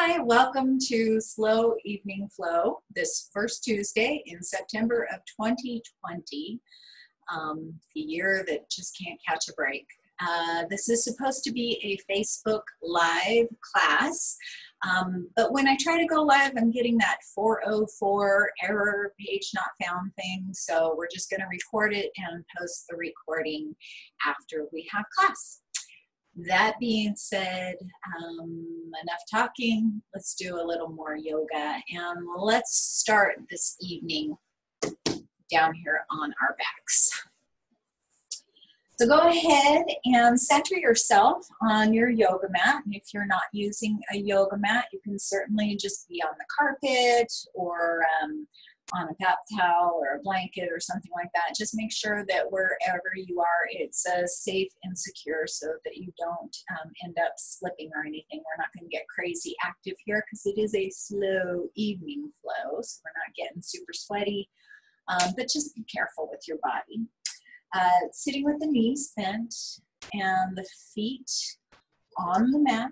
Hi, welcome to Slow Evening Flow, this first Tuesday in September of 2020, the year that just can't catch a break. This is supposed to be a Facebook Live class, but when I try to go live, I'm getting that 404 error page not found thing, so we're just going to record it and post the recording after we have class. That being said, enough talking. Let's do a little more yoga, and let's start this evening down here on our backs. So go ahead and center yourself on your yoga mat. And if you're not using a yoga mat, you can certainly just be on the carpet or on a bath towel or a blanket or something like that. Just make sure that wherever you are, it's safe and secure so that you don't end up slipping or anything. We're not going to get crazy active here because it is a slow evening flow, so we're not getting super sweaty, but just be careful with your body. Sitting with the knees bent and the feet on the mat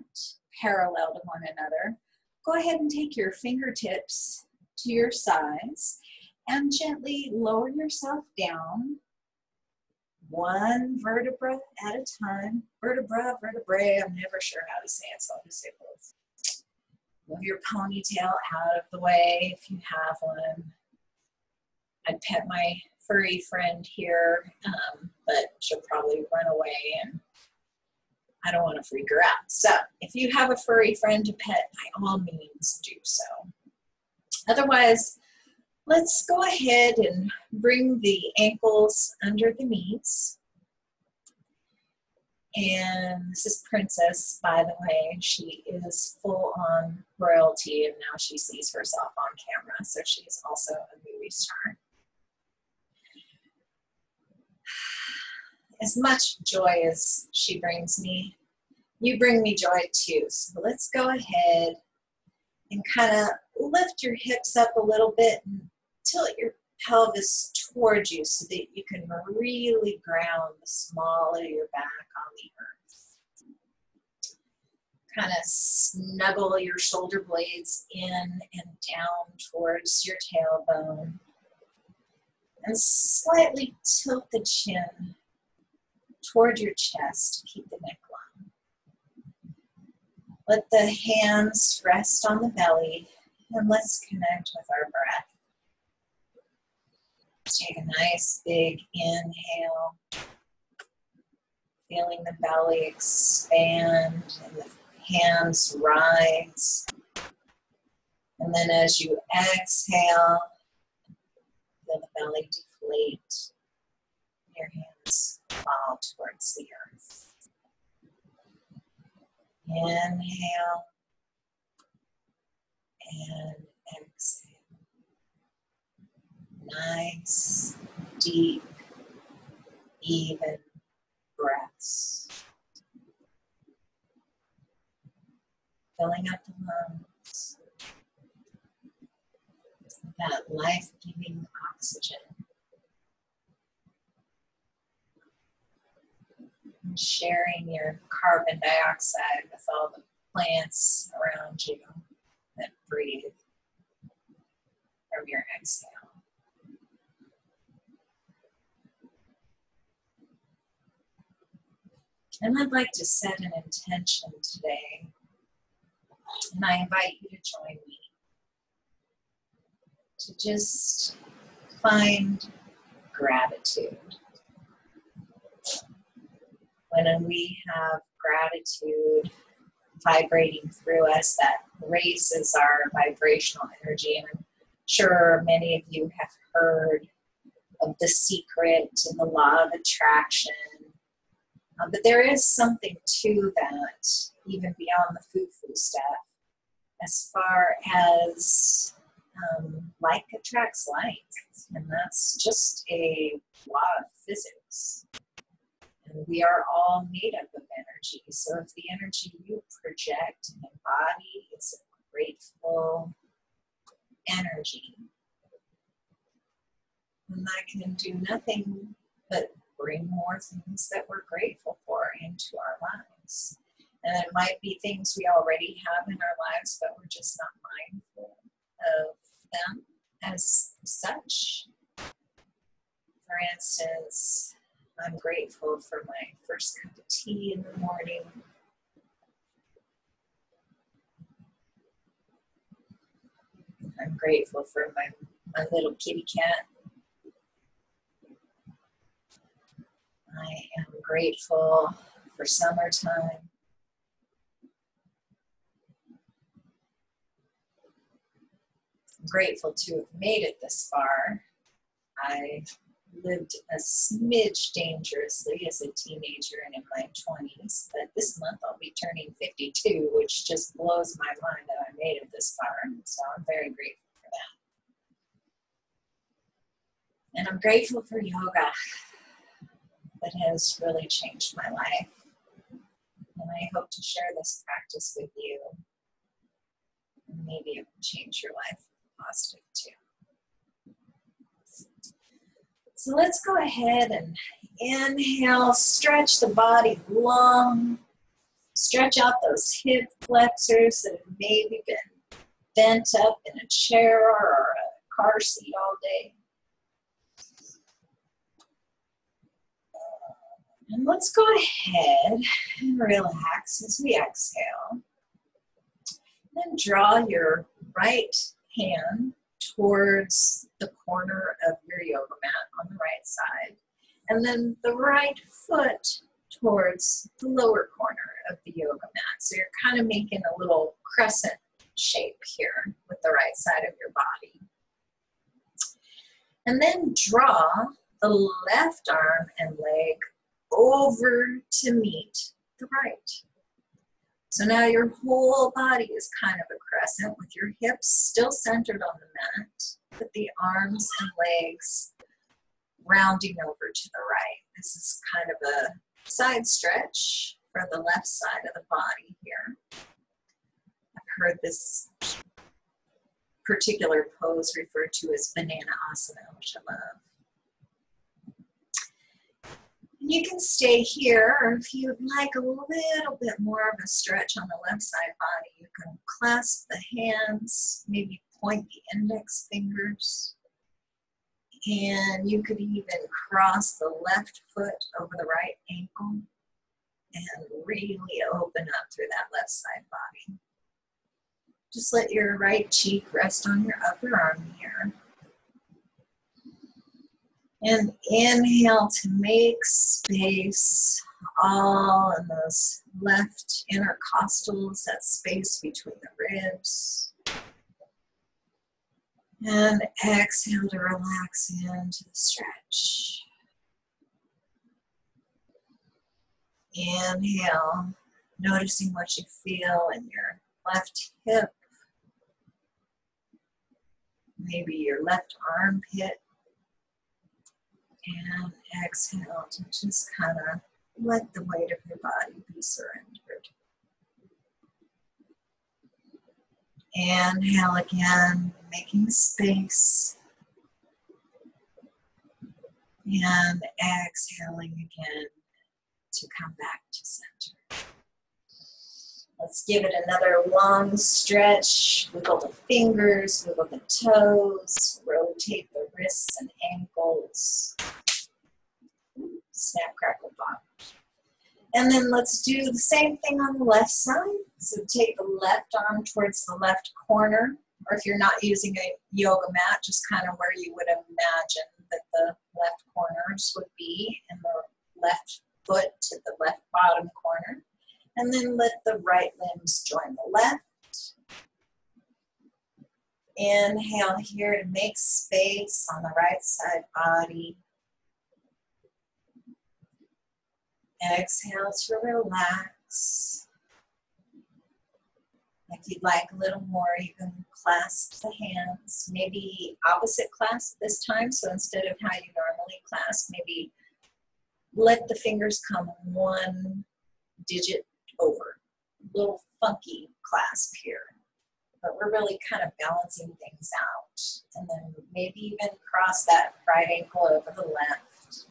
parallel to one another. Go ahead and take your fingertips to your sides and gently lower yourself down one vertebra at a time. Vertebra, vertebrae, I'm never sure how to say it, so I'll just say both. Move your ponytail out of the way if you have one. I'd pet my furry friend here, but she'll probably run away and I don't want to freak her out. So if you have a furry friend to pet, by all means do so. Otherwise, let's go ahead and bring the ankles under the knees. And this is Princess, by the way. She is full on royalty, and now she sees herself on camera, so she's also a movie star. As much joy as she brings me, you bring me joy too. So let's go ahead and kind of lift your hips up a little bit and tilt your pelvis towards you so that you can really ground the small of your back on the earth. Kind of snuggle your shoulder blades in and down towards your tailbone. And slightly tilt the chin toward your chest to keep the neck long. Let the hands rest on the belly, and let's connect with our breath. Take a nice big inhale, feeling the belly expand and the hands rise. And then as you exhale, let the belly deflate. Your hands fall towards the earth. Inhale and exhale. Nice, deep, even breaths. Filling up the lungs with that life-giving oxygen. And sharing your carbon dioxide with all the plants around you that breathe from your exhale. And I'd like to set an intention today, and I invite you to join me to just find gratitude. When we have gratitude vibrating through us, that raises our vibrational energy. And I'm sure many of you have heard of The Secret and the law of attraction. But there is something to that, even beyond the foo-foo stuff, as far as like attracts like. And that's just a law of physics. And we are all made up of energy. So if the energy you project and embody is a grateful energy, then that can do nothing but bring more things that we're grateful for into our lives. And it might be things we already have in our lives, but we're just not mindful of them as such. For instance, I'm grateful for my first cup of tea in the morning. I'm grateful for my little kitty cat. I am grateful for summertime. I'm grateful to have made it this far. I lived a smidge dangerously as a teenager and in my 20s, but this month I'll be turning 52, which just blows my mind that I made it this far. So I'm very grateful for that. And I'm grateful for yoga. That has really changed my life. And I hope to share this practice with you. And maybe it will change your life positive too. So let's go ahead and inhale, stretch the body long. Stretch out those hip flexors that have maybe been bent up in a chair or a car seat all day. And let's go ahead and relax as we exhale. Then draw your right hand towards the corner of your yoga mat on the right side. And then the right foot towards the lower corner of the yoga mat. So you're kind of making a little crescent shape here with the right side of your body. And then draw the left arm and leg over to meet the right. So now your whole body is kind of a crescent with your hips still centered on the mat, but the arms and legs rounding over to the right. This is kind of a side stretch for the left side of the body here. I've heard this particular pose referred to as banana asana, which I love. You can stay here, or if you'd like a little bit more of a stretch on the left side body, you can clasp the hands, maybe point the index fingers, and you could even cross the left foot over the right ankle and really open up through that left side body. Just let your right cheek rest on your upper arm here. And inhale to make space all in those left intercostals, that space between the ribs. And exhale to relax into the stretch. Inhale, noticing what you feel in your left hip, maybe your left armpit. And exhale to just kind of let the weight of your body be surrendered. Inhale again, making space. And exhaling again to come back to center. Let's give it another long stretch. Wiggle the fingers, wiggle the toes, rotate the wrists and ankles. Snap, crackle, pop. And then let's do the same thing on the left side. So take the left arm towards the left corner, or if you're not using a yoga mat, just kind of where you would imagine that the left corners would be, and the left foot to the left bottom corner. And then let the right limbs join the left. Inhale here to make space on the right side body. Exhale to relax. If you'd like a little more, you can clasp the hands, maybe opposite clasp this time. So instead of how you normally clasp, maybe let the fingers come one digit over. A little funky clasp here, but we're really kind of balancing things out. And then maybe even cross that right ankle over the left.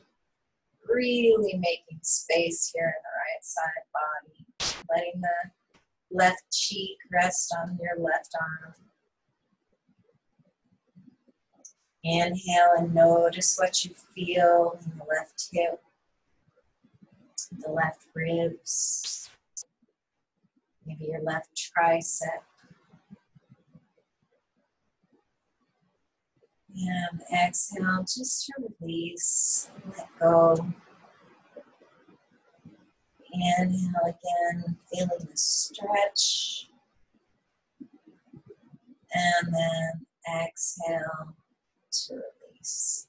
Really making space here in the right side body. letting the left cheek rest on your left arm. Inhale and notice what you feel in the left hip, the left ribs, maybe your left tricep. And exhale just to release, let go. Inhale again, feeling the stretch. And then exhale to release.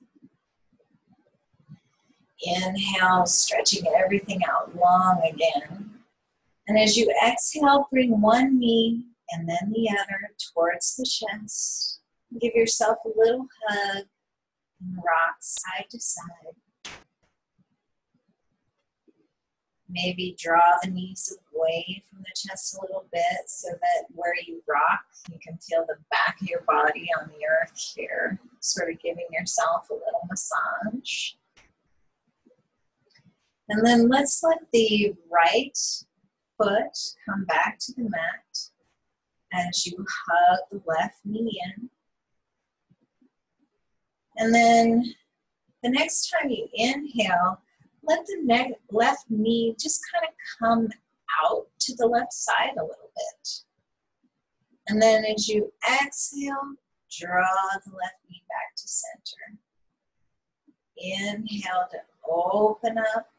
Inhale, stretching everything out long again. And as you exhale, bring one knee and then the other towards the chest. Give yourself a little hug and rock side to side. Maybe draw the knees away from the chest a little bit so that where you rock, you can feel the back of your body on the earth here. Sort of giving yourself a little massage. And then let's let the right foot come back to the mat as you hug the left knee in. And then the next time you inhale, let the left knee just kind of come out to the left side a little bit. And then as you exhale, draw the left knee back to center. Inhale to open up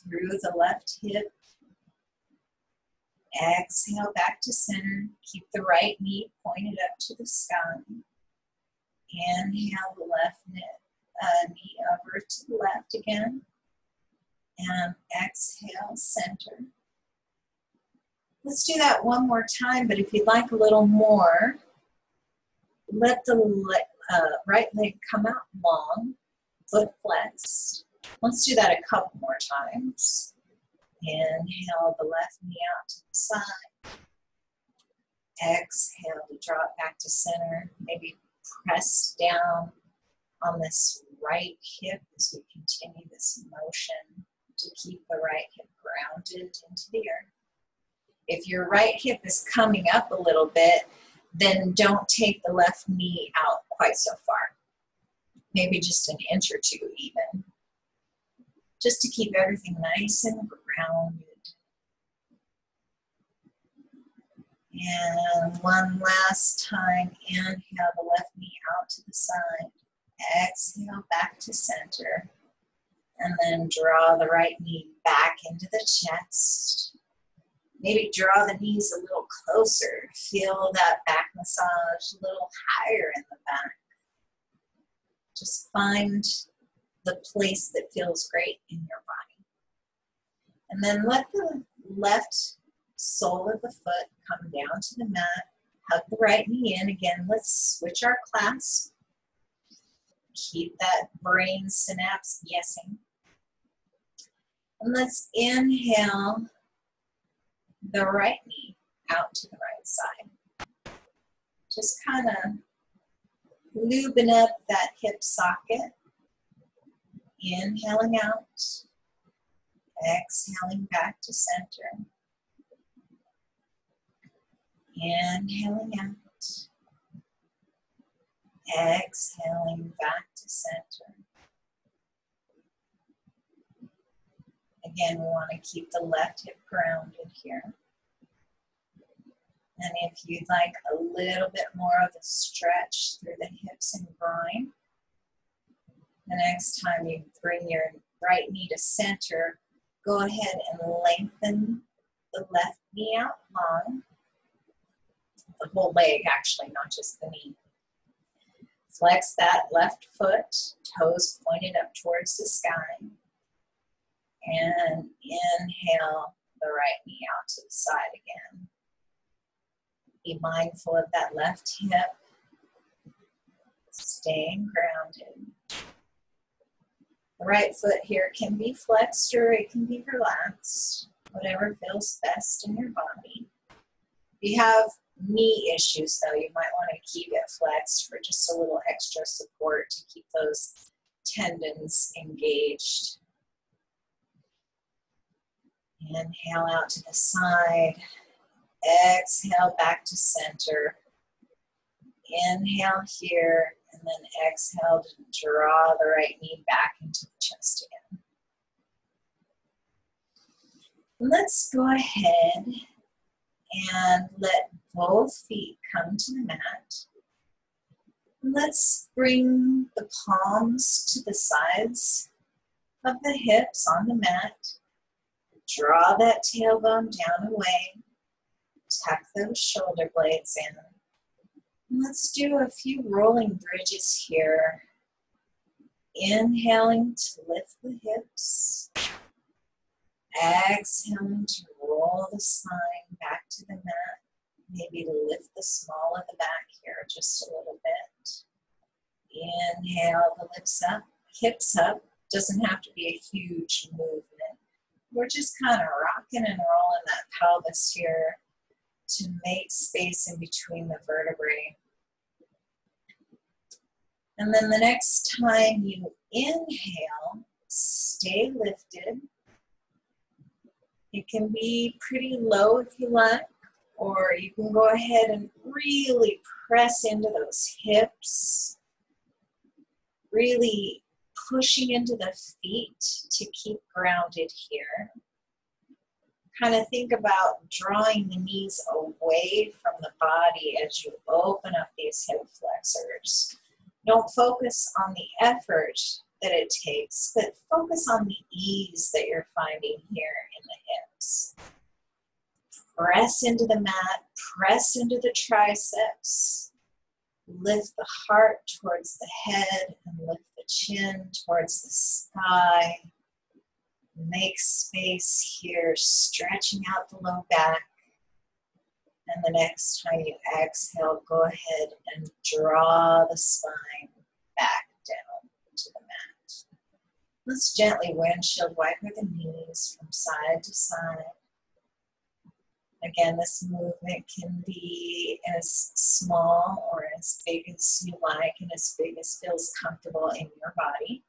through the left hip. Exhale back to center. Keep the right knee pointed up to the sky. Inhale the left knee over to the left again. And exhale, center. Let's do that one more time, but if you'd like a little more, let the right leg come out long, foot flexed. Let's do that a couple more times. Inhale the left knee out to the side. Exhale to draw it back to center. Maybe press down on this right hip as we continue this motion to keep the right hip grounded into the earth. If your right hip is coming up a little bit, then don't take the left knee out quite so far. Maybe just an inch or two even. Just to keep everything nice and grounded. And one last time, inhale the left knee out to the side. Exhale back to center. And then draw the right knee back into the chest. Maybe draw the knees a little closer. Feel that back massage a little higher in the back. Just find the place that feels great in your body. And then let the left sole of the foot come down to the mat. Hug the right knee in. Again, let's switch our clasp. Keep that brain synapse guessing. And let's inhale the right knee out to the right side. Just kind of lubing up that hip socket. Inhaling out. Exhaling back to center. Inhaling out. Exhaling back to center. Again, we want to keep the left hip grounded here. And if you'd like a little bit more of a stretch through the hips and groin, the next time you bring your right knee to center, go ahead and lengthen the left knee out long. The whole leg, actually, not just the knee. Flex that left foot, toes pointed up towards the sky. And inhale the right knee out to the side again. Be mindful of that left hip. Staying grounded. The right foot here can be flexed or it can be relaxed. Whatever feels best in your body. If you have knee issues, though, you might want to keep it flexed for just a little extra support to keep those tendons engaged. Inhale out to the side. Exhale back to center. Inhale here, and then exhale to draw the right knee back into the chest again. Let's go ahead and let both feet come to the mat. Let's bring the palms to the sides of the hips on the mat. Draw that tailbone down away. Tuck those shoulder blades in. Let's do a few rolling bridges here. Inhaling to lift the hips. Exhaling to roll the spine back to the mat. Maybe to lift the small of the back here just a little bit. Inhale the lips up, hips up. Doesn't have to be a huge movement. We're just kind of rocking and rolling that pelvis here to make space in between the vertebrae. And then the next time you inhale, stay lifted. It can be pretty low if you like, or you can go ahead and really press into those hips, really pushing into the feet to keep grounded here. Kind of think about drawing the knees away from the body as you open up these hip flexors. Don't focus on the effort that it takes, but focus on the ease that you're finding here in the hips. Press into the mat, press into the triceps. Lift the heart towards the head and lift the chin towards the sky. Make space here, stretching out the low back. And the next time you exhale, go ahead and draw the spine back down to the mat. Let's gently windshield wiper the knees from side to side. Again, this movement can be as small or as big as you like and as big as feels comfortable in your body.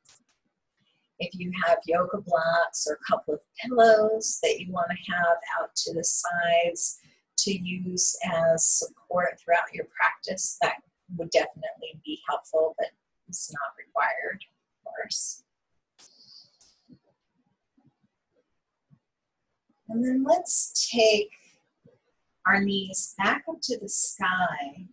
If you have yoga blocks or a couple of pillows that you want to have out to the sides to use as support throughout your practice, that would definitely be helpful, but it's not required, of course. And then let's take our knees back up to the sky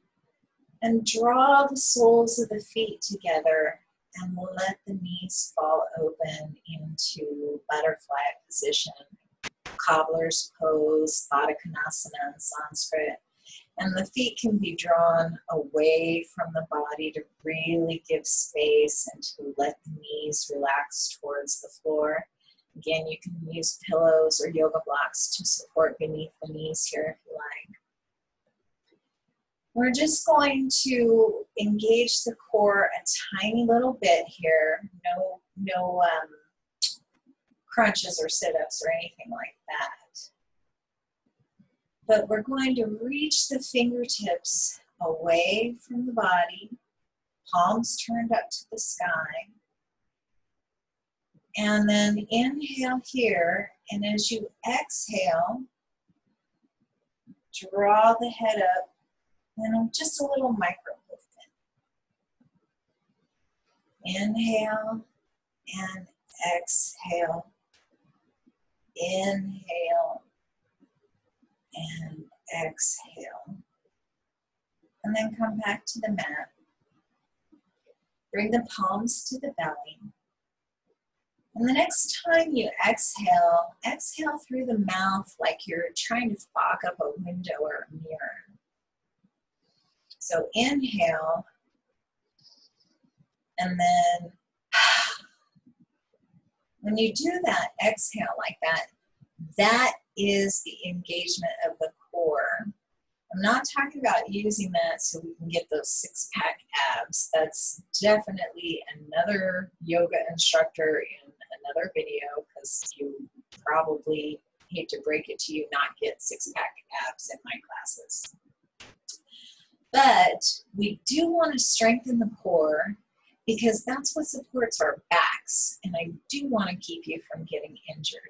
and draw the soles of the feet together and let the knees fall open into butterfly position, cobbler's pose, Baddha Konasana in Sanskrit. And the feet can be drawn away from the body to really give space and to let the knees relax towards the floor. Again, you can use pillows or yoga blocks to support beneath the knees here if you like. We're just going to engage the core a tiny little bit here. No crunches or sit-ups or anything like that. But we're going to reach the fingertips away from the body, palms turned up to the sky. And then inhale here, and as you exhale, draw the head up, and just a little micro movement. Inhale and exhale. Inhale and exhale. And then come back to the mat. Bring the palms to the belly. And the next time you exhale, exhale through the mouth like you're trying to fog up a window or a mirror. So inhale, and then when you do that, exhale like that, that is the engagement of the core. I'm not talking about using that so we can get those six-pack abs. That's definitely another yoga instructor in another video, because you probably, hate to break it to you, not get six-pack abs in my classes. But we do want to strengthen the core because that's what supports our backs, and I do want to keep you from getting injured.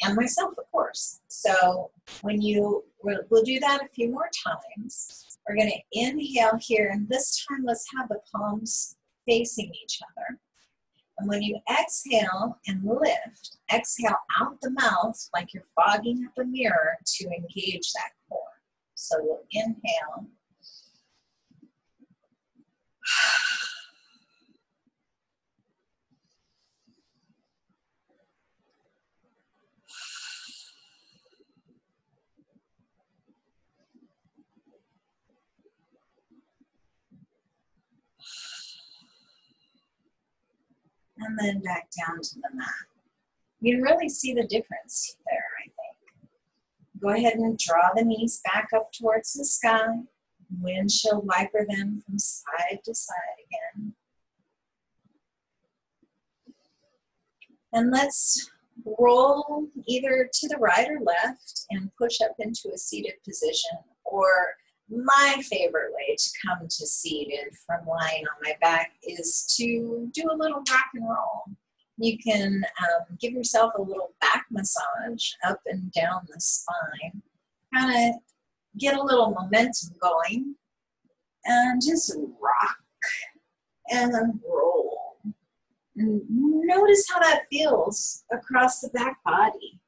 and myself, of course. So when we'll do that a few more times. We're going to inhale here, and this time let's have the palms facing each other. And when you exhale and lift, exhale out the mouth like you're fogging up a mirror to engage that core. So we'll inhale. And then back down to the mat. You can really see the difference there, I think. Go ahead and draw the knees back up towards the sky. Windshield wiper them from side to side again. And let's roll either to the right or left and push up into a seated position, or my favorite way to come to seated from lying on my back is to do a little rock and roll. You can give yourself a little back massage up and down the spine, kind of get a little momentum going, and just rock and roll. And notice how that feels across the back body.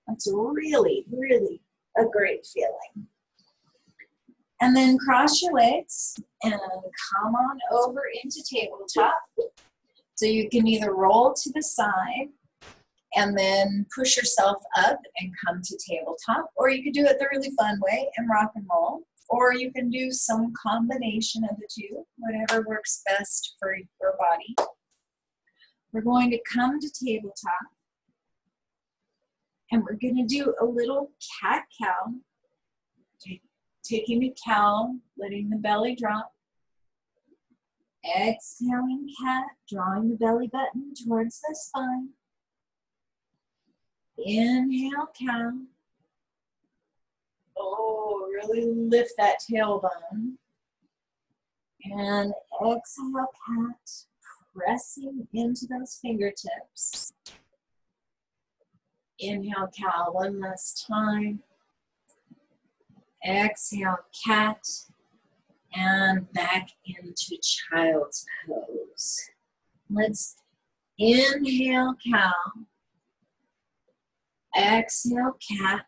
That's really, really a great feeling. And then cross your legs and come on over into tabletop. So you can either roll to the side and then push yourself up and come to tabletop, or you could do it the really fun way and rock and roll, or you can do some combination of the two, whatever works best for your body. We're going to come to tabletop, and we're going to do a little cat-cow. Taking a cow, letting the belly drop. Exhaling cat, drawing the belly button towards the spine. Inhale, cow. Oh, really lift that tailbone. And exhale, cat, pressing into those fingertips. Inhale, cow, one last time. Exhale, cat, and back into child's pose. Let's inhale, cow. Exhale, cat,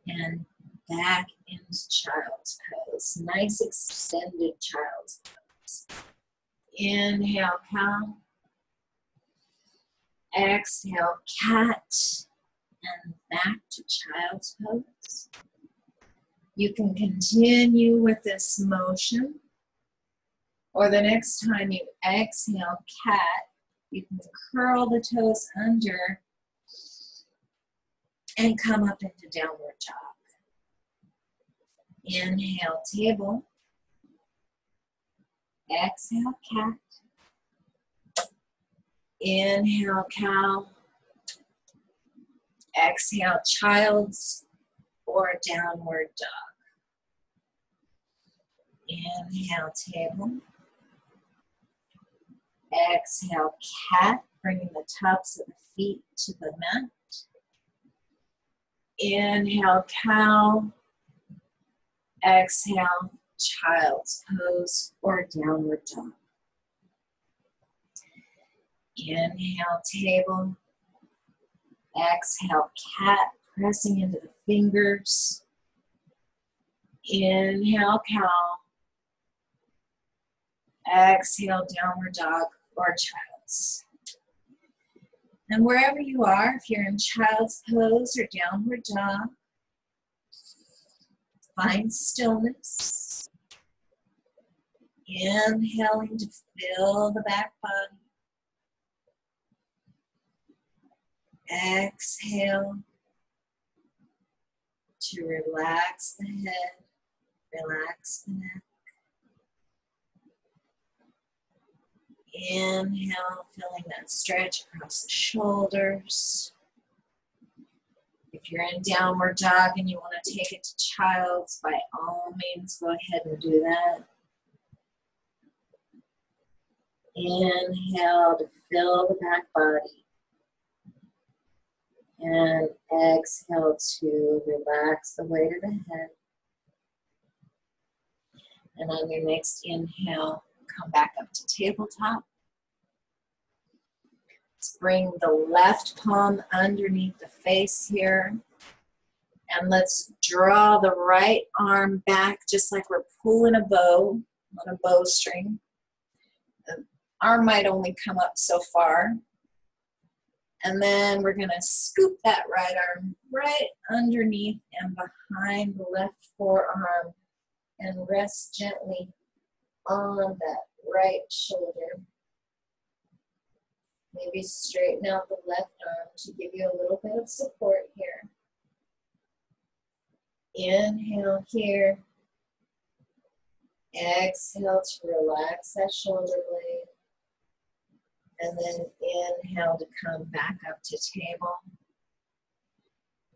and back into child's pose. Nice extended child's pose. Inhale, cow. Exhale, cat, and back to child's pose. You can continue with this motion, or the next time you exhale, cat, you can curl the toes under and come up into downward dog. Inhale, table. Exhale, cat. Inhale, cow. Exhale, child's or downward dog. Inhale, table. Exhale, cat, bringing the tops of the feet to the mat. Inhale, cow. Exhale, child's pose or downward dog. Inhale, table. Exhale, cat, pressing into the fingers. Inhale, cow. Exhale, downward dog or child's. And wherever you are, if you're in child's pose or downward dog, find stillness. Inhaling to fill the back body. Exhale to relax the head, relax the neck. Inhale, feeling that stretch across the shoulders. If you're in downward dog and you want to take it to child's, by all means, go ahead and do that. Inhale to fill the back body. And exhale to relax the weight of the head. And on your next inhale, come back up to tabletop. Let's bring the left palm underneath the face here. And let's draw the right arm back just like we're pulling a bow on a bowstring. The arm might only come up so far. And then we're going to scoop that right arm right underneath and behind the left forearm and rest gently on that right shoulder. Maybe straighten out the left arm to give you a little bit of support here. Inhale here. Exhale to relax that shoulder blade. And then inhale to come back up to table.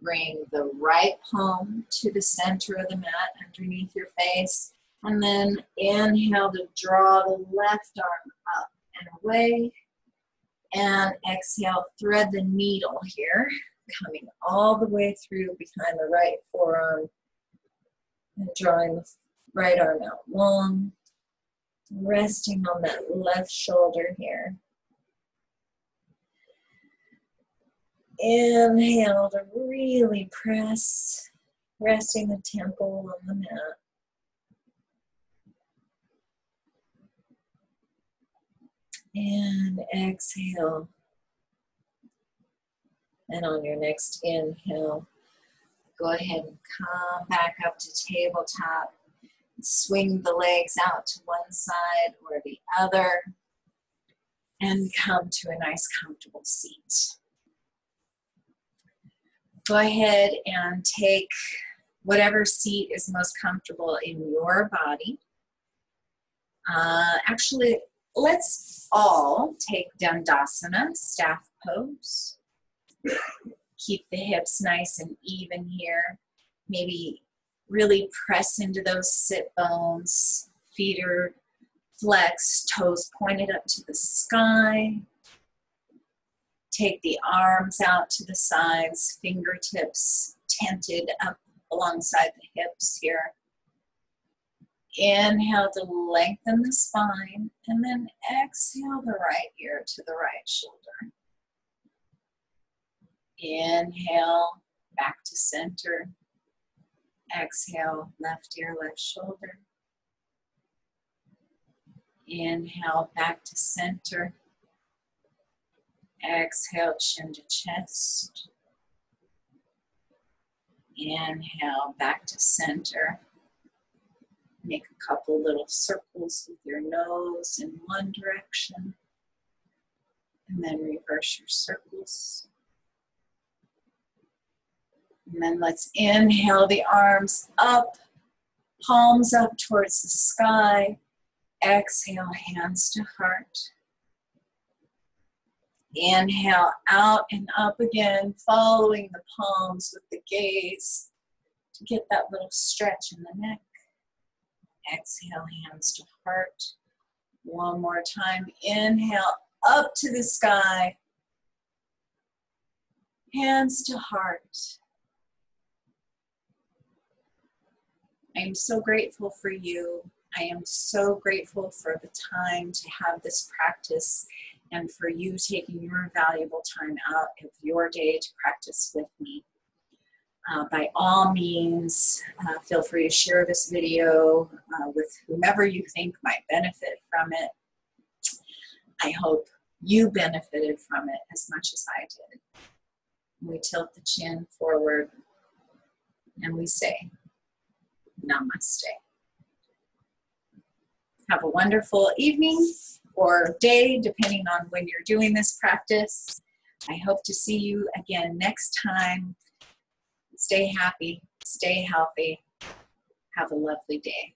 Bring the right palm to the center of the mat underneath your face. And then inhale to draw the left arm up and away. And exhale, thread the needle here, coming all the way through behind the right forearm. And drawing the right arm out long. Resting on that left shoulder here. Inhale to really press, resting the temple on the mat. And exhale. And on your next inhale, go ahead and come back up to tabletop. Swing the legs out to one side or the other. And come to a nice comfortable seat. Go ahead and take whatever seat is most comfortable in your body. Actually, let's all take Dandasana, staff pose. Keep the hips nice and even here. Maybe really press into those sit bones. Feet are flexed, toes pointed up to the sky. Take the arms out to the sides, fingertips tented up alongside the hips here. Inhale to lengthen the spine, and then exhale the right ear to the right shoulder. Inhale, back to center. Exhale, left ear, left shoulder. Inhale, back to center. Exhale, chin to chest. Inhale, back to center. Make a couple little circles with your nose in one direction. And then reverse your circles. And then let's inhale the arms up, palms up towards the sky. Exhale, hands to heart. Inhale, out and up again, following the palms with the gaze to get that little stretch in the neck. Exhale, hands to heart. One more time. Inhale, up to the sky. Hands to heart. I am so grateful for you. I am so grateful for the time to have this practice and for you taking your valuable time out of your day to practice with me. By all means, feel free to share this video with whomever you think might benefit from it. I hope you benefited from it as much as I did. We tilt the chin forward and we say, Namaste. Have a wonderful evening or day, depending on when you're doing this practice. I hope to see you again next time. Stay happy, stay healthy. Have a lovely day.